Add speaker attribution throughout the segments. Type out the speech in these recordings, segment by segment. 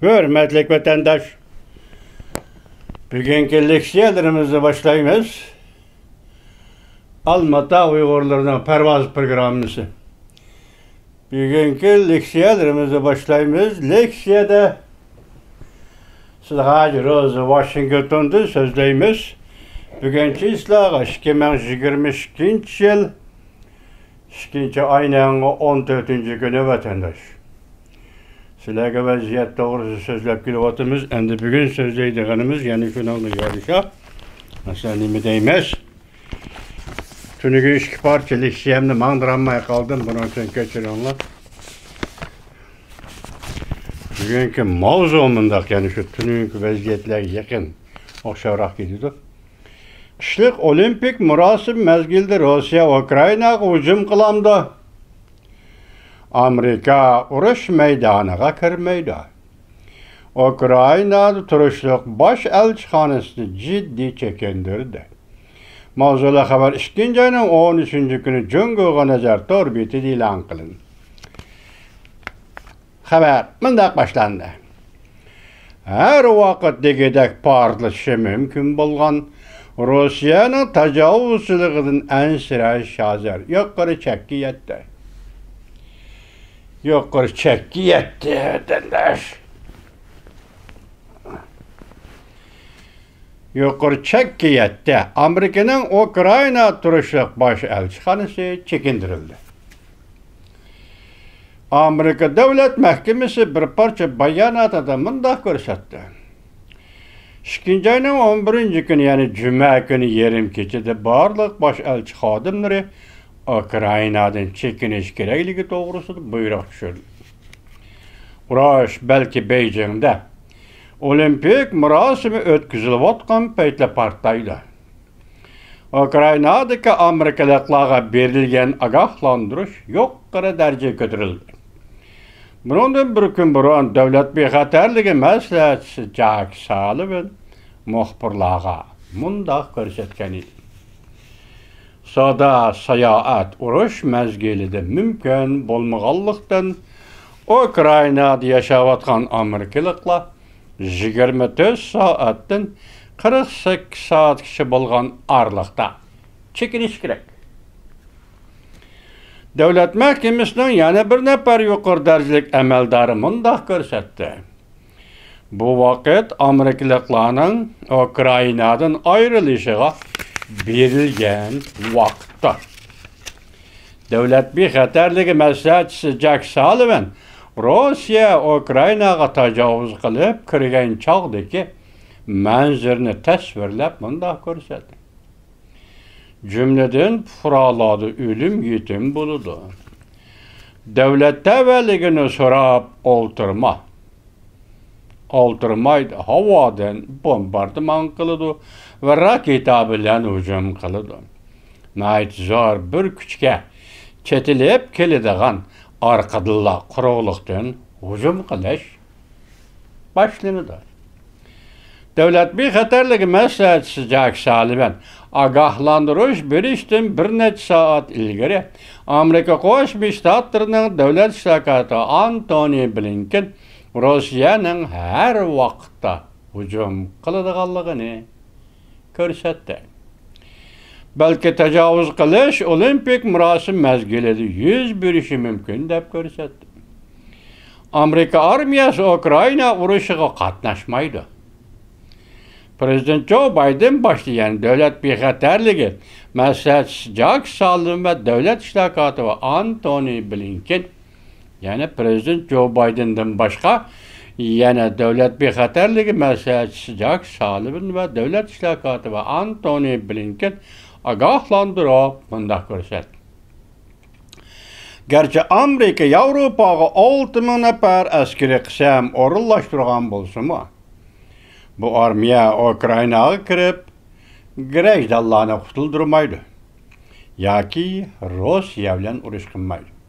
Speaker 1: Hürmetli vatandaş, bugünkü leksiyalarımızı başlayımız. Almata Uygurlarının pervaz programımızı. Bugünkü leksiyalarımızı başlayımız. Leksiyada Sıdğacı Rozu Washington'da sözleyimiz. Bugünkü islağı 2022 yıl 2. ayının 14. günü vatandaş. Sizlerge vaziyet doğrusu sözlep kilovatımız, endi bugün sözleydiğimiz yani şunun yarışa. Mesela nimi değmez. Tünügü işki parça leksiyemde mandıranmaya kaldım, bunun için geçirenler. Bugünkü mavzumundak yani şu tünügü vaziyetler yakın, okşavrak gidiyordu. Kışlık olimpik murasim mezgilde Rusya, Ukrayna hücum kılamdı. Amerika uruş meydanına kirmeydi. Ukrayna'da turuşluq baş elçixanasını ciddi çekindirdi. Mavzula haber 2. ayının 13. günü Cunguğa nazar torbiti ilan kılın. Haber mındak başlandı. Her vakit degedek partlışı mümkün bolgan Rusya'nın tacavuzçılığının en sıra şazer yukarı çekki yetti. Yukarı çekki yetti vatandaş. Yukarı çekki yetti. Amerika'nın Ukrayna turuşluq baş elçixanası çekindirildi. Amerika Devlet Mahkemesi bir parça bayanatında mındak görsetti. 2. ayının 11. günü yani Cuma günü yerim keçide barlıq baş elçi xadimleri Ukrayna'dan çekiniş gerekligi doğrusu buyruq düşürdü. Uraş belki Beijing'de olimpik murasimi ötküzülüvatkan peytle partaydı. Ukrayna'daki Amerikalıqlarga berilgen agahlandırış yuqarı derece götürüldü. Bundan bir gün burun Devlet Bexaterligi Məsləhətçisi Jack Sullivan muxbirlarga mundaq görsetken idi. Sada sayahat uruş mezgilide mümkün bolmağanlıqdan Ukrayna'da yaşavatkan Amerikalıqlar 24 saatdan 48 saat kişi bolgan arlıqda çekiniş gerek. Devlet Mahkemesi'nin yana bir nefer yuqarı derecelik emeldarı mundaq görsetdi. Bu vakit Amerikalıqlarning Ukrayna'dan ayrılışıga berilgen vaqtda. Devlet Bexaterligi Məsləhətçisi Jack Sullivan Rusya Ukraynaga tajovuz qilib kirgan chog'dagi manzarni tasvirlab mundaq ko'rsatdi. Cümleden fıraladı ölüm yetim buludu. Devlet tevelligini sorab oltırmaydı. Havadan bombardıman kılıdı ve raketa bilen hücum kılıdı. Nait zor bir küçke çetilip kelidigan arkadılla kuruluqtan hücum kılış başlanıdı. Devlet Bexaterligi Məsləhətçisi Jack Sullivan agahlandırış berişdən bir neçə saat ilgari Amerika Qoşmuş Ştatlarının Devlet Şirkatı Antony Blinken Rusya'nın her vaqtda hücum qılıdığanlığını görsetdi. Belki tecavüz qilish olimpik murasim mezgilida yüz berishi mümkün deb görsetdi. Amerika armiyasi Ukrayna urushiga qatnaşmaydı. Prezident Joe Biden başlayan Devlet Bexaterligi Məsləhətçisi Jack Sullivan ve Devlet İştirakatı ve Antony Blinken yani Prezident Joe Biden'dan başka yani Devlet Bexaterligi Məsləhətçisi Jack Sullivan ve Devlet İştirakatı ve Antony Blinken agahlandırıb mundaq görsetdi. Gerçi Amerika Avropaga 6000 nefer askeri qisam orunlaştırgan bolsunmu? Bu armiya Ukraynaga kirip Grejdallarni qutuldurmaydı. Yaki Rusya bilen uruş qilmaydı.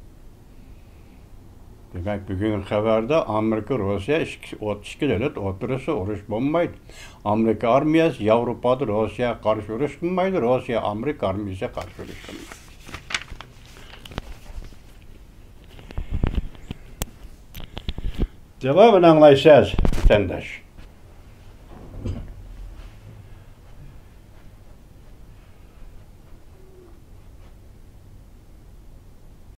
Speaker 1: Demek bugün haberde Amerika Rusya 32 devlet oturası uruş bolmaydı. Amerika armiyası Avrupa'da Rusya karşı uruş qilmaydı. Rusya Amerika armiyası karşı uruş qilmaydı. Cevabını anlayacağız vatandaş.